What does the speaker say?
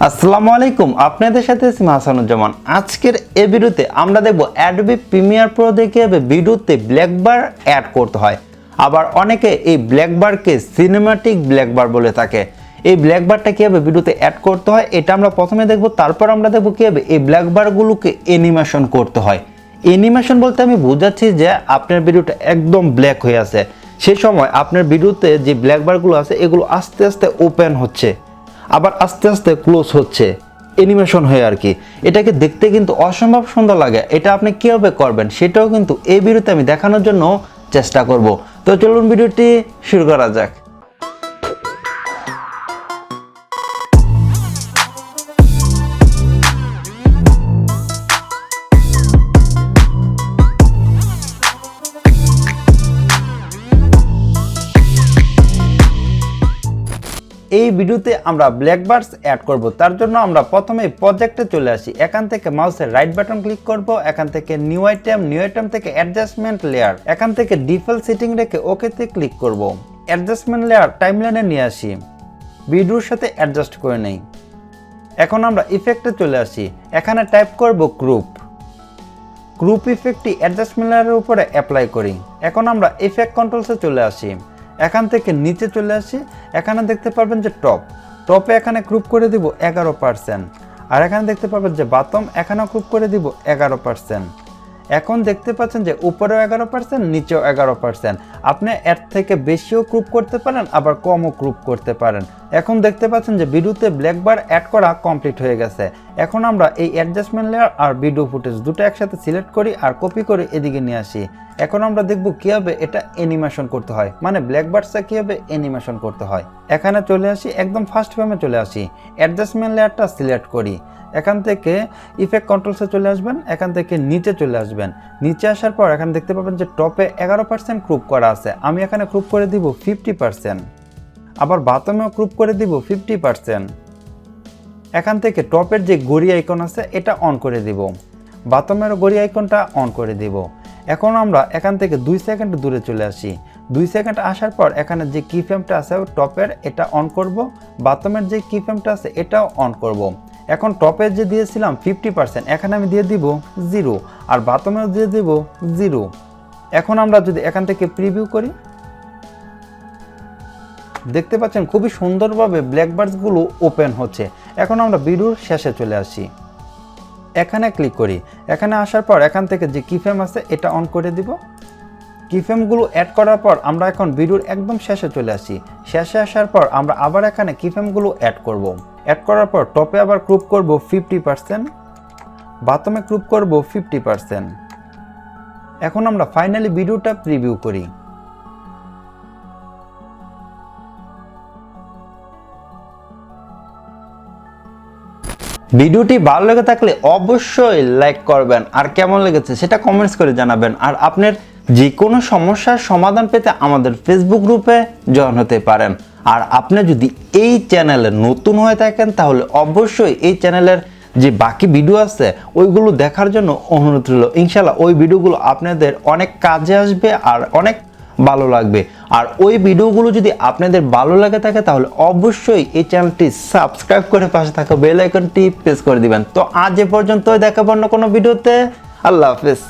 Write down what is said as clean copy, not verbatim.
আসসালামু আলাইকুম, আপনাদের সাথে আছি হাসান জামান। আজকের এই ভিডিওতে আমরা দেখব অ্যাডোবি প্রিমিয়ার প্রো দিয়ে কিভাবে ভিডিওতে ব্ল্যাক বার অ্যাড করতে হয়। আবার অনেকে এই ব্ল্যাক বারকে সিনেমাটিক ব্ল্যাক বার বলে থাকে। এই ব্ল্যাক বারটা কিভাবে ভিডিওতে অ্যাড করতে হয় এটা আমরা প্রথমে দেখব, তারপর আমরা দেখব কিভাবে এই ব্ল্যাক বারগুলোকে অ্যানিমেশন করতে হয়। অ্যানিমেশন বলতে আমি বোঝাচ্ছি যে আপনার ভিডিওটা একদম ব্ল্যাক হয়ে আছে, সেই সময় আপনার ভিডিওতে যে ব্ল্যাক বারগুলো আছে এগুলো আস্তে আস্তে ওপেন হচ্ছে, আবার আস্তে আস্তে ক্লোজ হচ্ছে, অ্যানিমেশন হয়ে আর কি। এটাকে দেখতে কিন্তু অসম্ভব সুন্দর লাগে। এটা আপনি কীভাবে করবেন সেটাও কিন্তু এই ভিডিওতে আমি দেখানোর জন্য চেষ্টা করব। তো চলুন ভিডিওটি শুরু করা যাক। এই ভিডিওতে আমরা ব্ল্যাক বার্স অ্যাড করব। তার জন্য আমরা প্রথমে প্রজেক্টে চলে আসি। এখান থেকে মাউসের রাইট বাটন ক্লিক করব, এখান থেকে নিউ আইটেম থেকে অ্যাডজাস্টমেন্ট লেয়ার, এখান থেকে ডিফল্ট সেটিং রেখে ওকেতে ক্লিক করব। অ্যাডজাস্টমেন্ট লেয়ার টাইমলাইনে নিয়ে আসি, ভিডিওর সাথে অ্যাডজাস্ট করে নেই। এখন আমরা ইফেক্টে চলে আসি, এখানে টাইপ করব গ্রুপ ইফেক্টটি অ্যাডজাস্টমেন্ট লেয়ারের উপরে অ্যাপ্লাই করি। এখন আমরা ইফেক্ট কন্ট্রোলসে চলে আসি, এখান থেকে নিচে চলে আসি, এখানে দেখতে পারবেন যে টপে এখানে গ্রুপ করে দিব 11%, আর এখানে দেখতে পারবেন যে বাটম, এখানেও গ্রুপ করে দিব 11%। এখন দেখতে পাচ্ছেন যে উপরেও 11%, নিচেও 11%। আপনি এর থেকে বেশিও গ্রুপ করতে পারেন, আবার কমও গ্রুপ করতে পারেন। এখন দেখতে পাচ্ছেন যে ভিডিওতে ব্ল্যাক বার অ্যাড করা কমপ্লিট হয়ে গেছে। এখন আমরা এই অ্যাডজাস্টমেন্ট লেয়ার আর ভিডিও ফুটেজ দুটো একসাথে সিলেক্ট করি আর কপি করে এদিকে নিয়ে আসি। এখন আমরা দেখব কিভাবে এটা অ্যানিমেশন করতে হয়, মানে ব্ল্যাক বারটা কিভাবে অ্যানিমেশন করতে হয়। এখানে চলে আসি, একদম ফার্স্ট ফ্রেমে চলে আসি, অ্যাডজাস্টমেন্ট লেয়ারটা সিলেক্ট করি। এখান থেকে ইফেক্ট কন্ট্রোলসে চলে আসবেন, এখান থেকে নিচে চলে আসবেন। নিচে আসার পর এখানে দেখতে পাবেন যে টপে 11% গ্রুপ করা আছে, আমি এখানে গ্রুপ করে দিব 50%। আবার বাটমেও গ্রুপ করে দিব 50%। এখান থেকে টপের যে ঘড়ি আইকন আছে এটা অন করে দিব, বাটমের ঘড়ি আইকনটা অন করে দিব। এখন আমরা এখান থেকে 2 সেকেন্ড দূরে চলে আসি। 2 সেকেন্ড আসার পর এখানে যে কি ফ্রেমটা আছে টপের এটা অন করব, বাটমের যে কি ফ্রেমটা আছে এটাও অন করব। এখন টপের যে দিয়েছিলাম 50%, এখানে আমি দিয়ে দিব 0, আর বাটমেও দিয়ে দিব 0। এখন আমরা যদি এখান থেকে প্রিভিউ করি, দেখতে পাচ্ছেন খুবই সুন্দরভাবে ব্ল্যাক বার্সগুলো ওপেন হচ্ছে। এখন আমরা ভিডিওর শেষে চলে আসি, এখানে ক্লিক করি। এখানে আসার পর এখান থেকে যে কিফ্রেম আছে এটা অন করে দিব। কিফ্রেমগুলো অ্যাড করার পর আমরা এখন ভিডিওর একদম শেষে চলে আসি। শেষে আসার পর আমরা আবার এখানে কিফ্রেমগুলো অ্যাড করব। অ্যাড করার পর টপে আবার গ্রুপ করব 50%, বাটমে গ্রুপ করব 50%। এখন আমরা ফাইনালি ভিডিওটা প্রিভিউ করি। ভিডিওটি ভালো লেগে থাকলে অবশ্যই লাইক করবেন, আর কেমন লেগেছে সেটা কমেন্টস করে জানাবেন। আর আপনার যে কোনো সমস্যার সমাধান পেতে আমাদের ফেসবুক গ্রুপে জয়েন হতে পারেন। আর আপনি যদি এই চ্যানেলে নতুন হয়ে থাকেন তাহলে অবশ্যই এই চ্যানেলের যে বাকি ভিডিও আছে ওইগুলো দেখার জন্য অনুরোধ রইল। ইনশাল্লাহ ওই ভিডিওগুলো আপনাদের অনেক কাজে আসবে আর অনেক ভালো লাগবে। আর ওই ভিডিওগুলো যদি আপনাদের ভালো লাগে থাকে তাহলে অবশ্যই এই চ্যানেলটি সাবস্ক্রাইব করে পাশে থাকা বেল আইকনটি প্রেস করে দিবেন। তো আজ এ পর্যন্ত, দেখাবো অন্য কোনো ভিডিওতে। আল্লাহ হাফেজ।